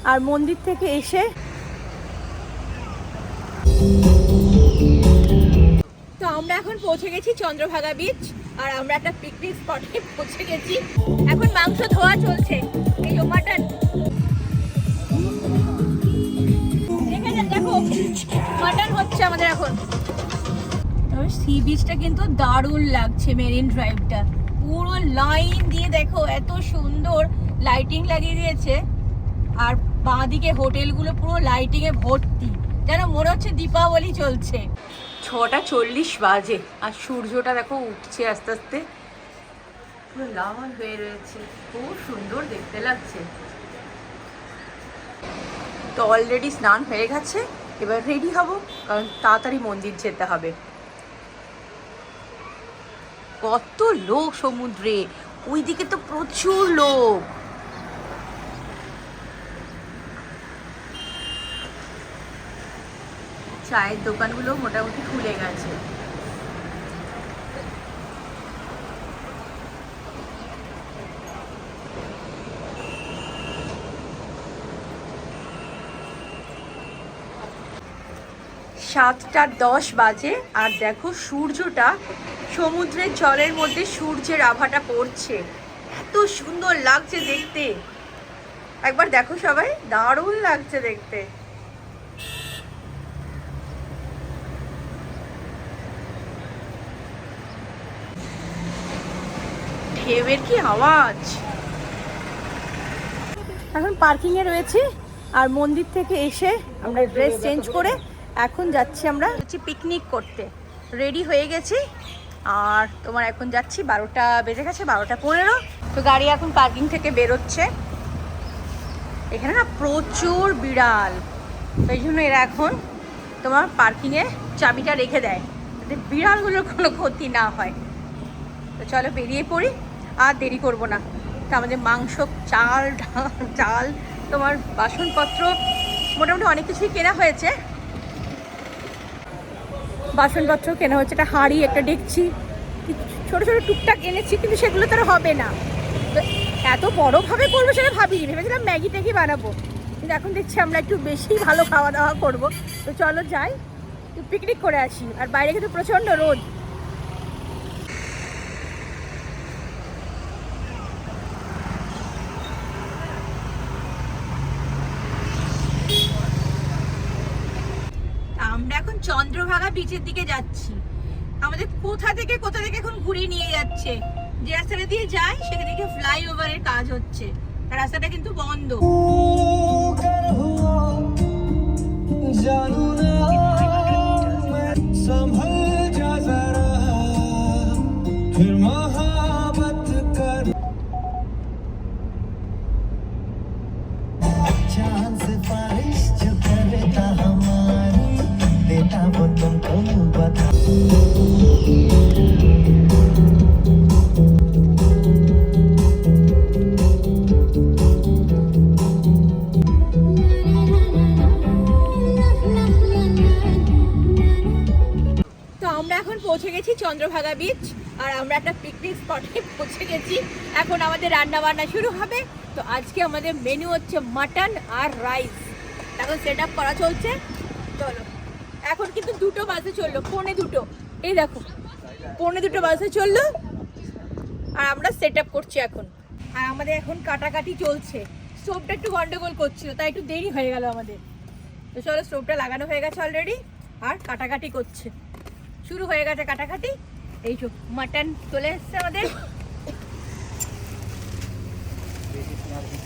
আর মন্দির থেকে এসে তো আমরা এখন পৌঁছে গেছি চন্দ্রভাগা বিচ। আর আমরা একটা পিকনিক স্পটে পৌঁছে গেছি। এখন মাংস ধোয়া চলছে, এই যে মাটন। দেখো মাটন হচ্ছে আমাদের এখন। সি বিচটা কিন্তু দারুণ লাগছে, মেরিন ড্রাইভটা পুরো লাইন দিয়ে দেখো, এত সুন্দর লাইটিং লাগিয়ে দিয়েছে। আর বাঁদিকে হোটেলগুলো পুরো লাইটিং এ ভর্তি, যেন মনে হচ্ছে দীপাবলি চলছে। 6:40 বাজে আর সূর্যটা দেখো উঠছে আস্তে আস্তে, পুরো লাল হয়ে রয়েছে, খুব সুন্দর দেখতে লাগছে। তো অলরেডি স্নান হয়ে গেছে, এবার রেডি হব, কারণ তাড়াতাড়ি মন্দির যেতে হবে। কত লোক সমুদ্রে, ওইদিকে তো প্রচুর লোক। চায়ের দোকানগুলো মোটামুটি খুলে গেছে। সাতটা 10 বাজে আর দেখো সূর্যটা সমুদ্রের জলের মধ্যে, সূর্যের আভাটা পড়ছে, এত সুন্দর লাগছে দেখতে। একবার দেখো সবাই, দারুণ লাগছে দেখতে। ঢেউয়ের কি আওয়াজ। এখন পার্কিং এ রয়েছে আর মন্দির থেকে এসে আমরা ড্রেস চেঞ্জ করে এখন যাচ্ছি আমরা পিকনিক করতে। রেডি হয়ে গেছি আর তোমার এখন যাচ্ছি, 12টা বেজে গেছে, 12:15। তো গাড়ি এখন পার্কিং থেকে বেরোচ্ছে। এখানে না প্রচুর বিড়াল, সেই জন্য এরা এখন তোমার পার্কিংয়ে চাবিটা রেখে দেয়, যাতে বিড়ালগুলোর কোনো ক্ষতি না হয়। তো চলো বেরিয়ে পড়ি, আর দেরি করব না। তো আমাদের মাংস, চাল, তোমার বাসনপত্র মোটামুটি অনেক কিছুই কেনা হয়েছে। বাসনপত্র কেনা হচ্ছে, একটা হাঁড়ি, একটা ডেকচি, ছোটো ছোটো টুকটাক এনেছি, কিন্তু সেগুলো তো আর হবে না। তো এত বড়োভাবে করবো সেটা ভাবিনি, ভেবেছিলাম ম্যাগি ট্যাগি বানাবো, কিন্তু এখন দেখছি আমরা একটু বেশি ভালো খাওয়া দাওয়া করবো। তো চলো যাই, একটু পিকনিক করে আসি। আর বাইরে কিন্তু প্রচণ্ড রোদ। আমরা এখন চন্দ্রভাগা বিচের দিকে যাচ্ছি। আমাদের কোথা থেকে এখন ঘুরিয়ে নিয়ে যাচ্ছে। যে রাস্তাটা দিয়ে যাই সেখান থেকে ফ্লাইওভারের কাজ হচ্ছে, রাস্তাটা কিন্তু বন্ধ। পৌঁছে গেছি চন্দ্রভাগা বিচ আর আমরা একটা পিকনিক স্পটে পৌঁছে গেছি। এখন আমাদের রান্না বান্না শুরু হবে। তো আজকে আমাদের মেনু হচ্ছে মাটন আর রাইস। এখন সেট আপ করা চলছে। চলো, এখন কিন্তু 2টো বাজে চললো, 1:45। এই দেখো 1:45 বাজে চললো আর আমরা সেট আপ করছি এখন। আর আমাদের এখন কাটাকাটি চলছে। স্টোভটা একটু গন্ডগোল করছিল, তাই একটু দেরি হয়ে গেল আমাদের। তো চলো, স্টোভটা লাগানো হয়ে গেছে অলরেডি আর কাটাকাটি করছে, শুরু হয়ে গেছে কাটাকাটি। এই যে মাটন চলে এসছে আমাদের,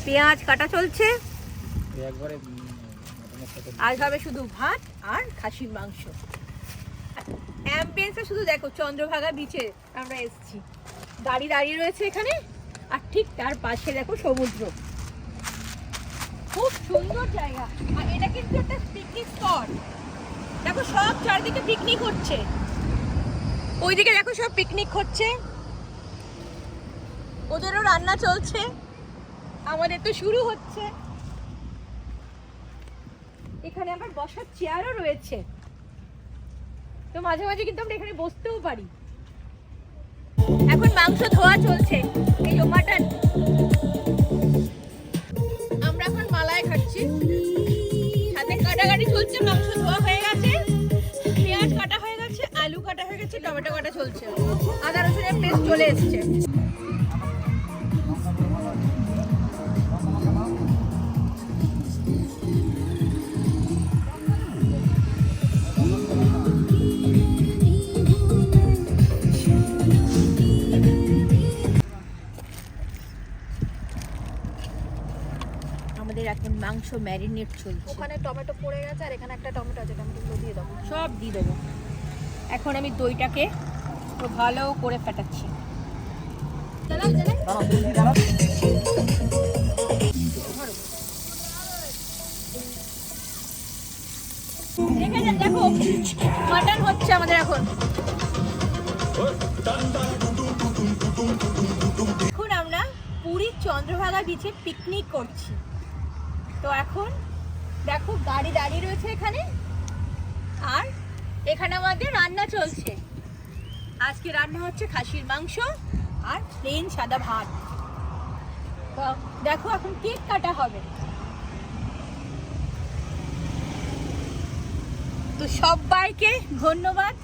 পেঁয়াজ কাটা চলছে। আজ হবে শুধু ভাত আর খাসির মাংস। অ্যাম্বিয়েন্সটা শুধু দেখো, চন্দ্রভাগা বিচে আমরা এসেছি, গাড়ি দাঁড়িয়ে রয়েছে এখানে আর ঠিক তার পাশে দেখো সমুদ্র, খুব সুন্দর জায়গা। আর এটা কিন্তু একটা পিকনিক স্পট। দেখো সব চারদিকে পিকনিক হচ্ছে, ওইদিকে দেখো সব পিকনিক হচ্ছে, ওদেরও রান্না চলছে, আমাদের তো শুরু হচ্ছে। এখানে আবার বসার চেয়ারও রয়েছে, তো মাঝে মাঝে কিন্তু আমরা এখানে বসতেও পারি। এখন মাংস ধোয়া চলছে, এই যে মাটন। আমরা এখন মালাই খাচ্ছি। কাটাকাটি চলছে, মাংস ধোয়া হয়ে গেছে, পেঁয়াজ কাটা হয়ে গেছে, আলু কাটা হয়ে গেছে, টমেটো কাটা চলছে, আদা রসুনের পেস্ট চলে এসছে। আমাদের এখন মাংস ম্যারিনেট চলছে। ওখানে টমেটো পড়ে গেছে আর এখানে একটা টমেটো আছে, টমেটোগুলো দিয়ে দেবো। সব দিয়ে দেবো। এখন আমি দইটাকে তো ভালো করে ফেটাচ্ছি। দেখো মাটন হচ্ছে আমাদের এখন। এখন আমরা পুরীর চন্দ্রভাগা বিচে পিকনিক করছি। তো এখন দেখো গাড়ি দাঁড়িয়ে রয়েছে এখানে, আর এখানে আমাদের রান্না চলছে। আজকে রান্না হচ্ছে খাসির মাংস আর প্লেন সাদা ভাত। তো দেখো এখন কেক কাটা হবে। তো সবাইকে ধন্যবাদ,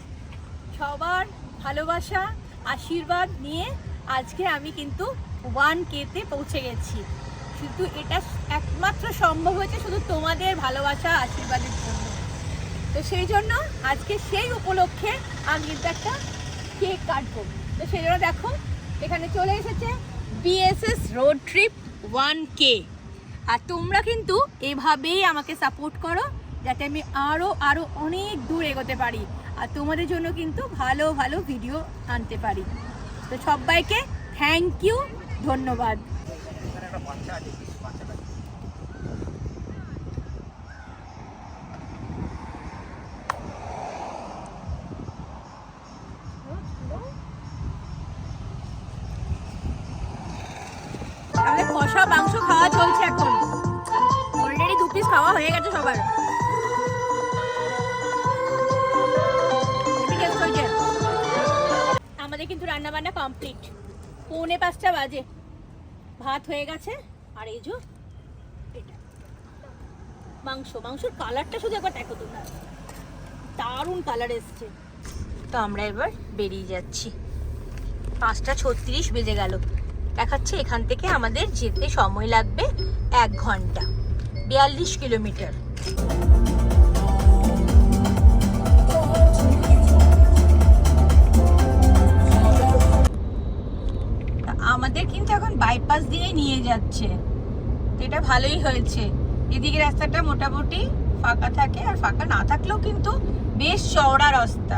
সবার ভালোবাসা আশীর্বাদ নিয়ে আজকে আমি কিন্তু 1K-তে পৌঁছে গেছি। শুধু এটা একমাত্র সম্ভব হয়েছে শুধু তোমাদের ভালোবাসা আশীর্বাদের জন্য। তো সেই জন্য আজকে সেই উপলক্ষে আমি কিন্তু একটা কেক কাটবো। তো সেই জন্য দেখো এখানে চলে এসেছে BSS রোড ট্রিপ 1K। আর তোমরা কিন্তু এভাবেই আমাকে সাপোর্ট করো যাতে আমি আরও অনেক দূর এগোতে পারি আর তোমাদের জন্য কিন্তু ভালো ভালো ভিডিও আনতে পারি। তো সবাইকে থ্যাংক ইউ, ধন্যবাদ। আমাদের কষা মাংস খাওয়া চলছে এখন। অলরেডি 2 পিস খাওয়া হয়ে গেছে সবার। আমাদের কিন্তু রান্না বান্না কমপ্লিট। 4:45 বাজে, ভাত হয়ে গেছে। আর এই যে এটা মাংসর কালারটা শুধু একবার দেখো তোমরা, দারুণ কালার এসছে। তো আমরা এবার বেরিয়ে যাচ্ছি। 5:36 বেজে গেল। দেখাচ্ছে এখান থেকে আমাদের যেতে সময় লাগবে 1 ঘন্টা, 42 কিলোমিটার। আমাদের কিন্তু এখন বাইপাস দিয়ে নিয়ে যাচ্ছে, এটা ভালোই হয়েছে। এদিকে রাস্তাটা মোটামুটি ফাঁকা থাকে, আর ফাঁকা না থাকলেও কিন্তু বেশ চওড়া রাস্তা।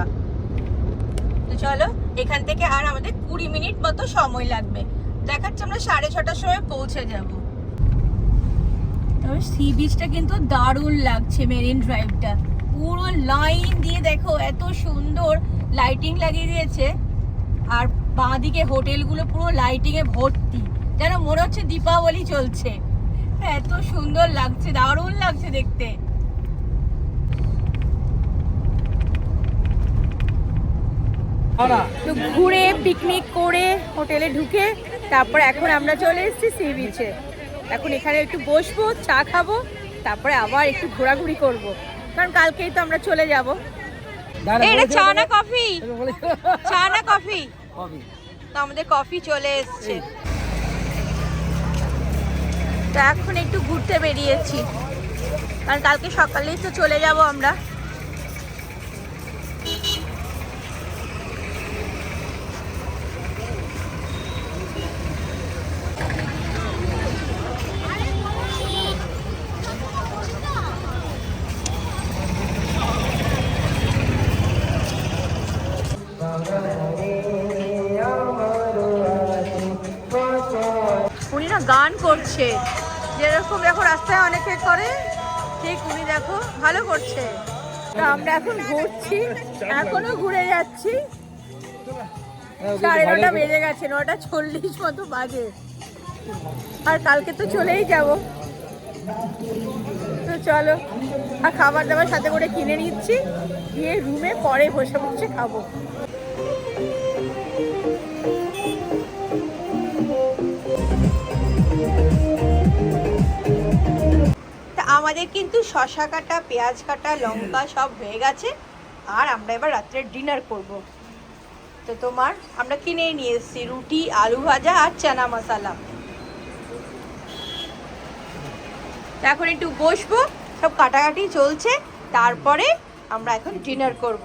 তো চলো এখান থেকে আর আমাদের 20 মিনিট মতো সময় লাগবে। দেখাচ্ছে আমরা 6:30টার সময় পৌঁছে যাব। তবে সি বিচটা কিন্তু দারুণ লাগছে। মেরিন ড্রাইভটা পুরো লাইন দিয়ে দেখো, এত সুন্দর লাইটিং লাগিয়ে দিয়েছে। আর বাঁদিকে হোটেলগুলো পুরো লাইটিং এ ভর্তি, যেন মনে হচ্ছে দীপাবলি চলছে। এত সুন্দর লাগছে, দারুণ লাগছে দেখতে। তো ঘুরে পিকনিক করে হোটেলে ঢুকে তারপর এখন আমরা চলে এসেছি সি বিচে। এখন এখানে একটু বসবো, চা খাবো, তারপরে আবার একটু ঘোরাঘুরি করব, কারণ কালকেই তো আমরা চলে যাব। এটা চা না কফি? চা না কফি? তো আমাদের কফি চলে এসছে। তো এখন একটু ঘুরতে বেরিয়েছি, কারণ কালকে সকালেই তো চলে যাব আমরা। উনি না গান করছে, যেরকম দেখো রাস্তায় অনেকে করে, ঠিক উনি দেখো ভালো করছে। তো আমরা এখন ঘুরছি, এখনো ঘুরে যাচ্ছি। 9:30 বেজে গেছে, 9:40 মতো বাজে। আর কালকে তো চলেই যাব। তো চলো, আর খাবার দাবার সাথে করে কিনে নিচ্ছি, গিয়ে রুমে পরে বসে বসে খাবো। আমাদের কিন্তু শসা কাটা, পেঁয়াজ কাটা, লঙ্কা সব হয়ে গেছে। আর আমরা এবার রাত্রে ডিনার করব। তো আমরা কিনেই নিয়ে এসেছি রুটি, আলু ভাজা আর চানা মশলা। তো এখন একটু বসবো, সব কাটাকাটি চলছে, তারপরে আমরা এখন ডিনার করব।